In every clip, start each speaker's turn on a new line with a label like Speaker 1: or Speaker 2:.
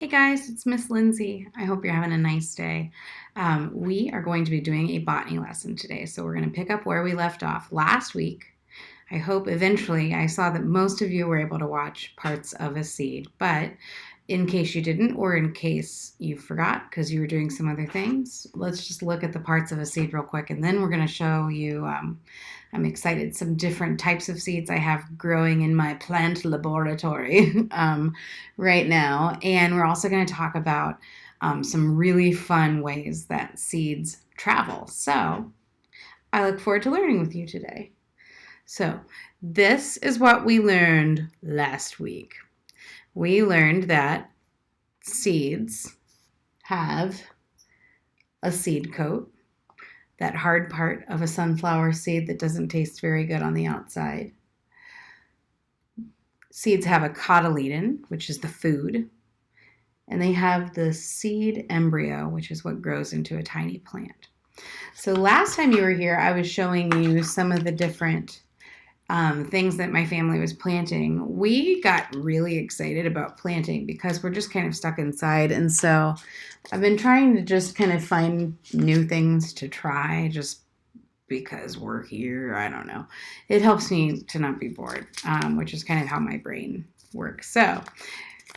Speaker 1: Hey guys, it's Miss Lindsay. I hope you're having a nice day. We are going to be doing a botany lesson today, so we're going to pick up where we left off last week. I hope eventually I saw that most of you were able to watch parts of a seed, but in case you didn't, or in case you forgot because you were doing some other things, let's just look at the parts of a seed real quick, and then we're going to show you. I'm excited. Some different types of seeds I have growing in my plant laboratory right now. And we're also going to talk about some really fun ways that seeds travel. So I look forward to learning with you today. So, this is what we learned last week. We learned that seeds have a seed coat, that hard part of a sunflower seed that doesn't taste very good on the outside. Seeds have a cotyledon, which is the food, and they have the seed embryo, which is what grows into a tiny plant. So last time you were here, I was showing you some of the different things that my family was planting. We got really excited about planting because we're just kind of stuck inside. And so I've been trying to just kind of find new things to try just because we're here. I don't know. It helps me to not be bored, which is kind of how my brain works. So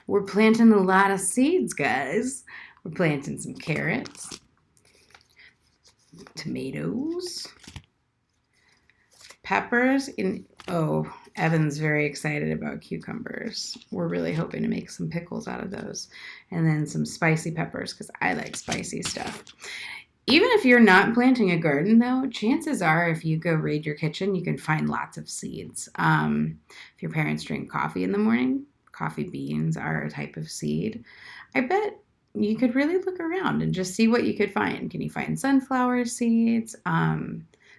Speaker 1: we're planting a lot of seeds, guys. We're planting some carrots, tomatoes, peppers. Evan's very excited about cucumbers. We're really hoping to make some pickles out of those. And then some spicy peppers because I like spicy stuff. Even if you're not planting a garden, though, chances are if you go raid your kitchen, you can find lots of seeds. If your parents drink coffee in the morning, coffee beans are a type of seed. I bet you could really look around and just see what you could find. Can you find sunflower seeds?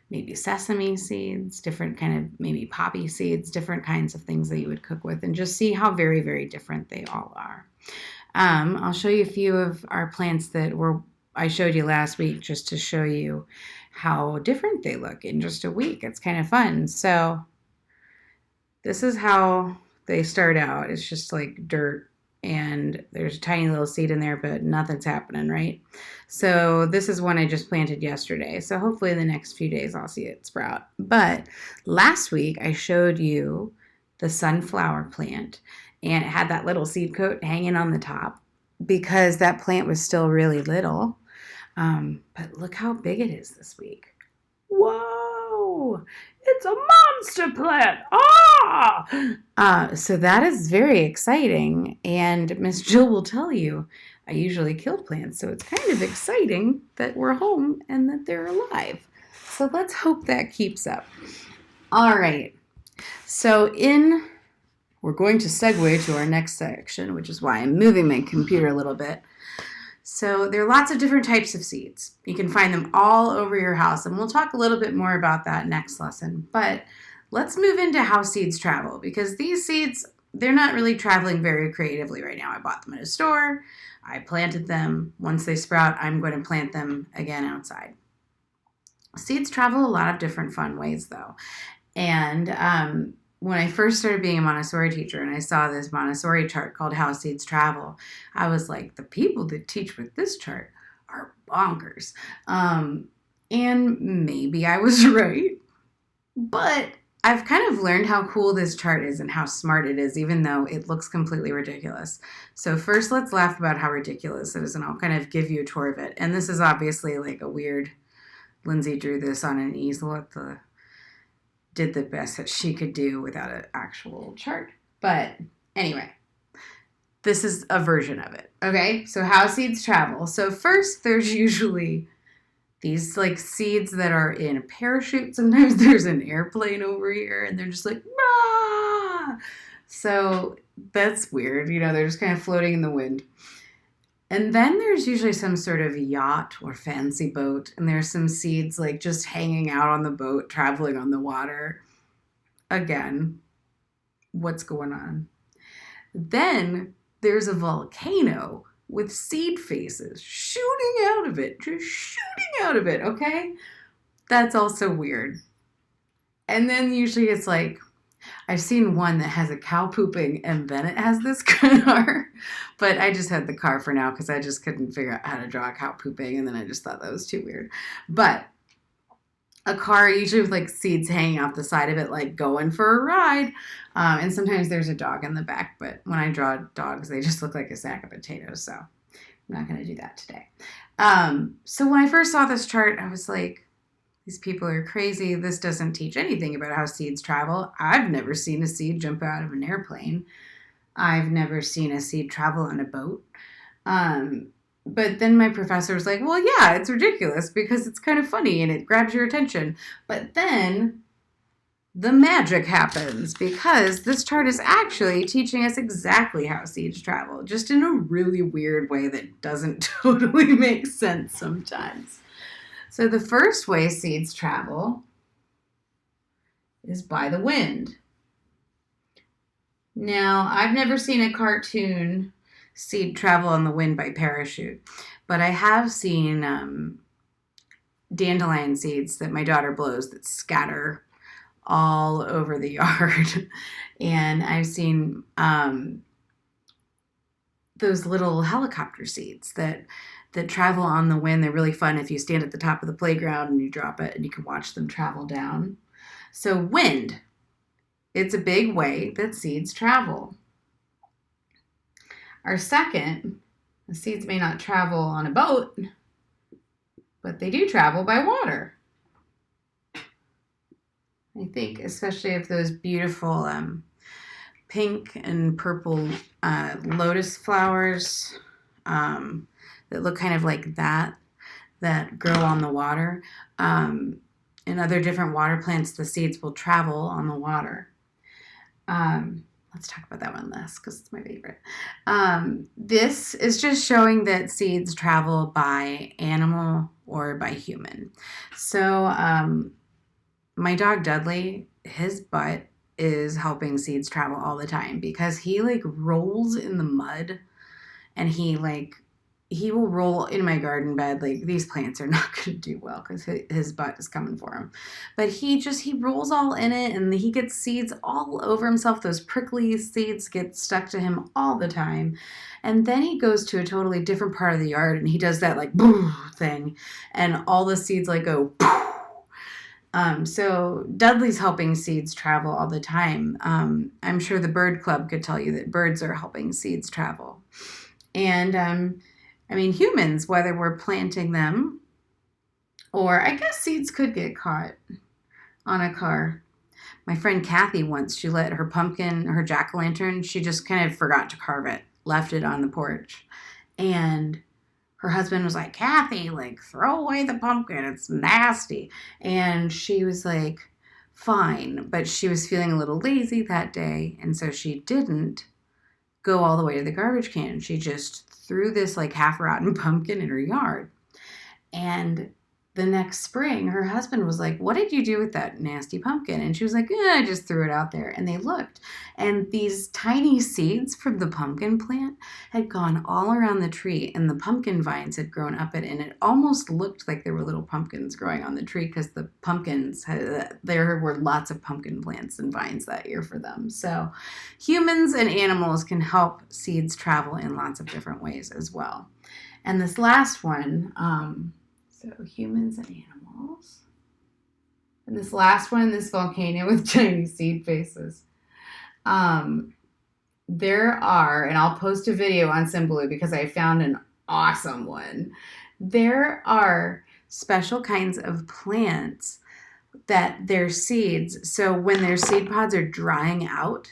Speaker 1: Maybe sesame seeds, different kind of maybe poppy seeds, different kinds of things that you would cook with, and just see how very, very different they all are. I'll show you a few of our plants that I showed you last week just to show you how different they look in just a week. It's kind of fun. So this is how they start out. It's just like dirt and there's a tiny little seed in there, but nothing's happening, right? So this is one I just planted yesterday. So hopefully in the next few days I'll see it sprout. But last week I showed you the sunflower plant and it had that little seed coat hanging on the top because that plant was still really little. But look how big it is this week. Whoa! It's a monster plant! So that is very exciting, and Miss Jill will tell you I usually kill plants, so it's kind of exciting that we're home and that they're alive. So let's hope that keeps up. All right, so we're going to segue to our next section, which is why I'm moving my computer a little bit. So there are lots of different types of seeds. You can find them all over your house, and we'll talk a little bit more about that next lesson. But let's move into how seeds travel, because these seeds, they're not really traveling very creatively right now. I bought them at a store. I planted them. Once they sprout, I'm going to plant them again outside. Seeds travel a lot of different fun ways, though. And when I first started being a Montessori teacher and I saw this Montessori chart called How Seeds Travel, I was like, the people that teach with this chart are bonkers. And maybe I was right. But I've kind of learned how cool this chart is and how smart it is, even though it looks completely ridiculous. So first, let's laugh about how ridiculous it is, and I'll kind of give you a tour of it. And this is obviously like a weird, Lindsay drew this on an easel did the best that she could do without an actual chart. But anyway, this is a version of it. Okay, so how seeds travel. So first, there's usually these like seeds that are in a parachute. Sometimes there's an airplane over here and they're just like, ah! So that's weird. They're just kind of floating in the wind. And then there's usually some sort of yacht or fancy boat, and there's some seeds like just hanging out on the boat, traveling on the water. Again, what's going on? Then there's a volcano with seed faces shooting out of it, just shooting out of it, okay? That's also weird. And then usually it's like I've seen one that has a cow pooping and then it has this car. But I just had the car for now because I just couldn't figure out how to draw a cow pooping. And then I just thought that was too weird. But a car usually with like seeds hanging off the side of it, like going for a ride. And sometimes there's a dog in the back. But when I draw dogs, they just look like a sack of potatoes. So I'm not going to do that today. So when I first saw this chart, I was like, these people are crazy. This doesn't teach anything about how seeds travel. I've never seen a seed jump out of an airplane. I've never seen a seed travel on a boat. But then my professor was like, well, yeah, it's ridiculous because it's kind of funny and it grabs your attention. But then the magic happens because this chart is actually teaching us exactly how seeds travel, just in a really weird way that doesn't totally make sense sometimes. So the first way seeds travel is by the wind. Now, I've never seen a cartoon seed travel on the wind by parachute, but I have seen dandelion seeds that my daughter blows that scatter all over the yard. And I've seen those little helicopter seeds that travel on the wind. They're really fun if you stand at the top of the playground and you drop it and you can watch them travel down. So wind, it's a big way that seeds travel. Our second, the seeds may not travel on a boat, but they do travel by water. I think especially if those beautiful pink and purple lotus flowers that look kind of like that grow on the water. And other different water plants, the seeds will travel on the water. Let's talk about that one last because it's my favorite. This is just showing that seeds travel by animal or by human. So my dog Dudley, his butt is helping seeds travel all the time because he like rolls in the mud and he will roll in my garden bed. Like these plants are not going to do well because his butt is coming for him. But he rolls all in it and he gets seeds all over himself. Those prickly seeds get stuck to him all the time. And then he goes to a totally different part of the yard and he does that like boo thing. And all the seeds like go poof. So Dudley's helping seeds travel all the time. I'm sure the bird club could tell you that birds are helping seeds travel. And humans, whether we're planting them or I guess seeds could get caught on a car. My friend Kathy once, she let her pumpkin, her jack-o'-lantern, she just kind of forgot to carve it, left it on the porch. And her husband was like, Kathy, like, throw away the pumpkin. It's nasty. And she was like, fine. But she was feeling a little lazy that day. And so she didn't go all the way to the garbage can. She just threw this like half-rotten pumpkin in her yard. And the next spring, her husband was like, what did you do with that nasty pumpkin? And she was like, I just threw it out there. And they looked. And these tiny seeds from the pumpkin plant had gone all around the tree. And the pumpkin vines had grown up it. And it almost looked like there were little pumpkins growing on the tree because the pumpkins, there were lots of pumpkin plants and vines that year for them. So humans and animals can help seeds travel in lots of different ways as well. And this last one, so humans and animals. And this last one, this volcano with tiny seed faces. There are, and I'll post a video on Symbaloo because I found an awesome one. There are special kinds of plants that their seeds, so when their seed pods are drying out,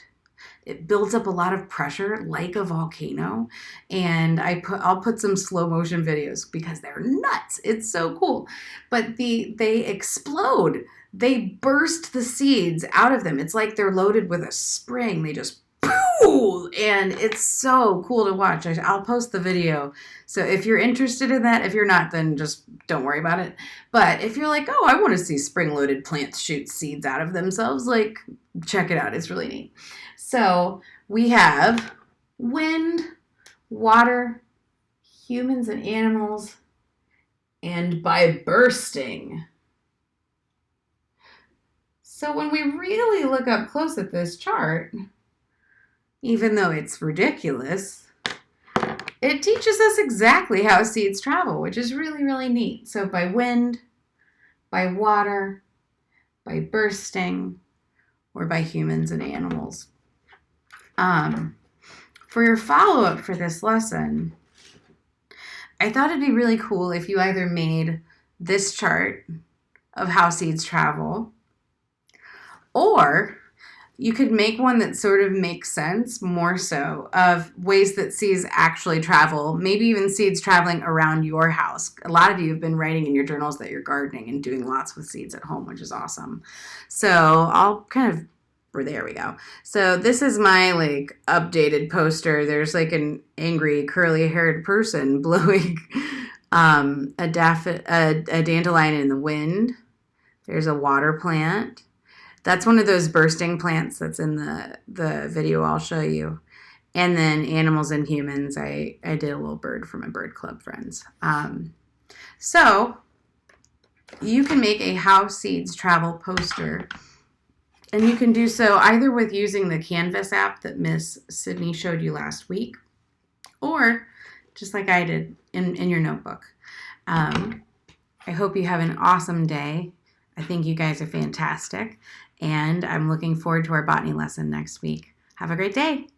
Speaker 1: it builds up a lot of pressure like a volcano. And I'll put some slow motion videos because they're nuts. It's so cool. But they explode. They burst the seeds out of them. It's like they're loaded with a spring. They just poof, and it's so cool to watch. I'll post the video. So if you're interested in that, if you're not, then just don't worry about it. But if you're like, oh, I want to see spring-loaded plants shoot seeds out of themselves, like check it out. It's really neat. So we have wind, water, humans and animals, and by bursting. So when we really look up close at this chart, even though it's ridiculous, it teaches us exactly how seeds travel, which is really, really neat. So by wind, by water, by bursting, or by humans and animals. For your follow-up for this lesson, I thought it'd be really cool if you either made this chart of how seeds travel, or you could make one that sort of makes sense more so of ways that seeds actually travel, maybe even seeds traveling around your house. A lot of you have been writing in your journals that you're gardening and doing lots with seeds at home, which is awesome. So I'll kind of, there we go. So this is my like updated poster. There's like an angry curly haired person blowing a dandelion in the wind. There's a water plant. That's one of those bursting plants that's in the video I'll show you. And then animals and humans, I did a little bird for my bird club friends. So you can make a How Seeds Travel poster. And you can do so either with using the Canvas app that Miss Sydney showed you last week, or just like I did in your notebook. I hope you have an awesome day. I think you guys are fantastic. And I'm looking forward to our botany lesson next week. Have a great day.